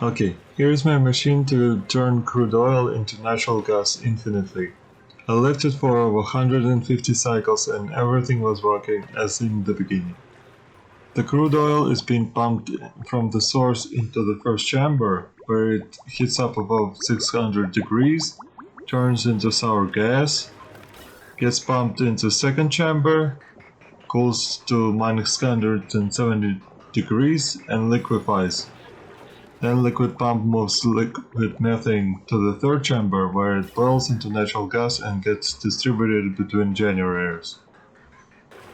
Okay, here's my machine to turn crude oil into natural gas infinitely. I left it for over 150 cycles and everything was working as in the beginning. The crude oil is being pumped from the source into the first chamber, where it heats up above 600 degrees, turns into sour gas, gets pumped into second chamber, cools to minus 170 degrees and liquefies. Then liquid pump moves liquid methane to the third chamber where it boils into natural gas and gets distributed between generators.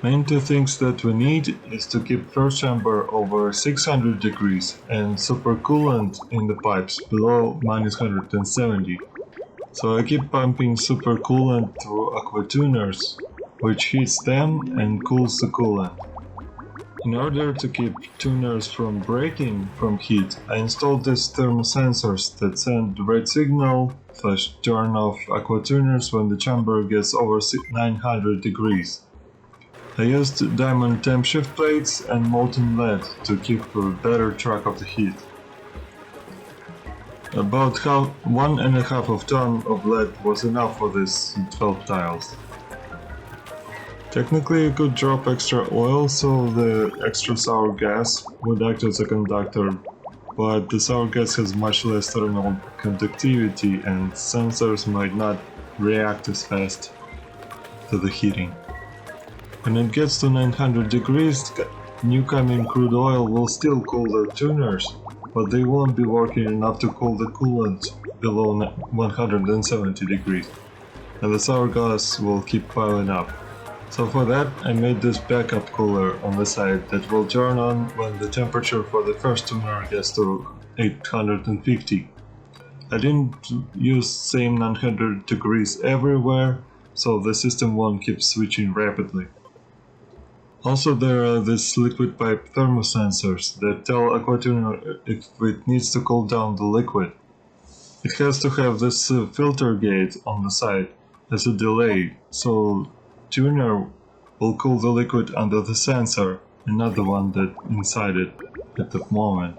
Main two things that we need is to keep first chamber over 600 degrees and supercoolant in the pipes below minus 170. So I keep pumping supercoolant through Aquatuners, which heats them and cools the coolant. In order to keep tuners from breaking from heat, I installed these Thermo Sensors that send red signal / turn off Aquatuners when the chamber gets over 900 degrees. I used diamond temp shift plates and molten lead to keep a better track of the heat. About 1.5 ton of lead was enough for these 12 tiles. Technically you could drop extra oil so the extra sour gas would act as a conductor, but the sour gas has much less thermal conductivity and sensors might not react as fast to the heating. When it gets to 900 degrees, new-coming crude oil will still cool the tuners, but they won't be working enough to cool the coolant below 170 degrees, and the sour gas will keep piling up. So for that, I made this backup cooler on the side that will turn on when the temperature for the first tuner gets to 850. I didn't use same 900 degrees everywhere, so the system won't keep switching rapidly. Also, there are these liquid pipe Thermo Sensors that tell Aquatuner if it needs to cool down the liquid. It has to have this filter gate on the side as a delay, so tuner will cool the liquid under the sensor and not the one that inside it at the moment.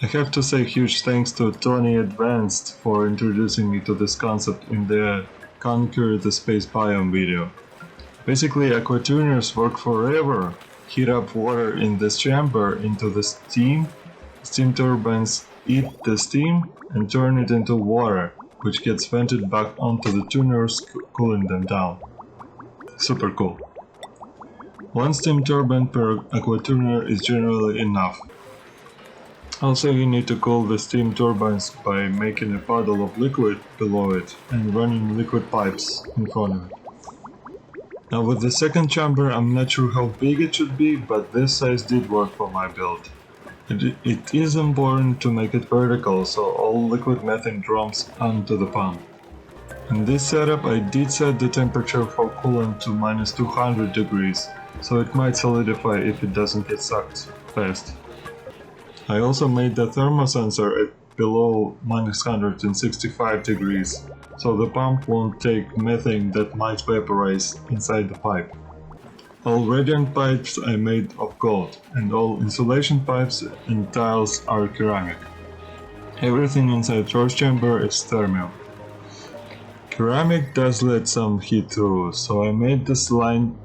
I have to say huge thanks to Tony Advanced for introducing me to this concept in the Conquer the Space Biome video. Basically, Aquatuners work forever. Heat up water in this chamber into the steam turbines eat the steam and turn it into water, which gets vented back onto the tuners, cooling them down. Super cool. One steam turbine per Aquatuner is generally enough. Also, you need to cool the steam turbines by making a puddle of liquid below it and running liquid pipes in front of it. Now with the second chamber, I'm not sure how big it should be, but this size did work for my build. It is important to make it vertical, so all liquid methane drops onto the pump. In this setup, I did set the temperature for coolant to minus 200 degrees, so it might solidify if it doesn't get sucked fast. I also made the thermo sensor at below minus 165 degrees, so the pump won't take methane that might vaporize inside the pipe. All radiant pipes I made of gold, and all insulation pipes and tiles are ceramic. Everything inside first chamber is thermal. Ceramic does let some heat through, so I made this line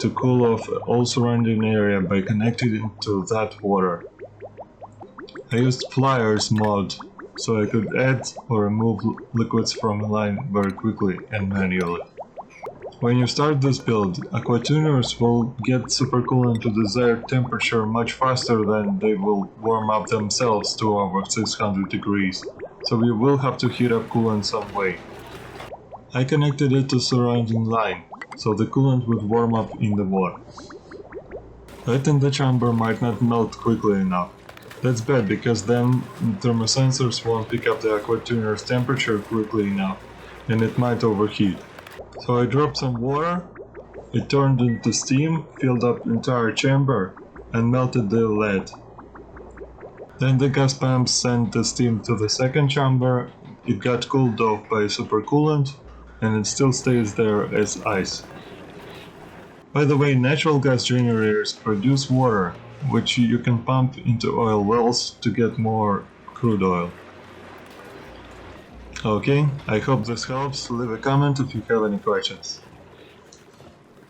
to cool off all surrounding area by connecting it to that water. I used pliers mod, so I could add or remove liquids from a line very quickly and manually. When you start this build, Aquatuners will get supercoolant to desired temperature much faster than they will warm up themselves to over 600 degrees, so you will have to heat up coolant some way. I connected it to surrounding line, so the coolant would warm up in the water. Lead in the chamber might not melt quickly enough. That's bad because then thermo sensors won't pick up the Aquatuner's temperature quickly enough and it might overheat. So I dropped some water, it turned into steam, filled up the entire chamber and melted the lead. Then the gas pumps sent the steam to the second chamber, it got cooled off by supercoolant and it still stays there as ice. By the way, natural gas generators produce water, which you can pump into oil wells to get more crude oil. Okay, I hope this helps. Leave a comment if you have any questions.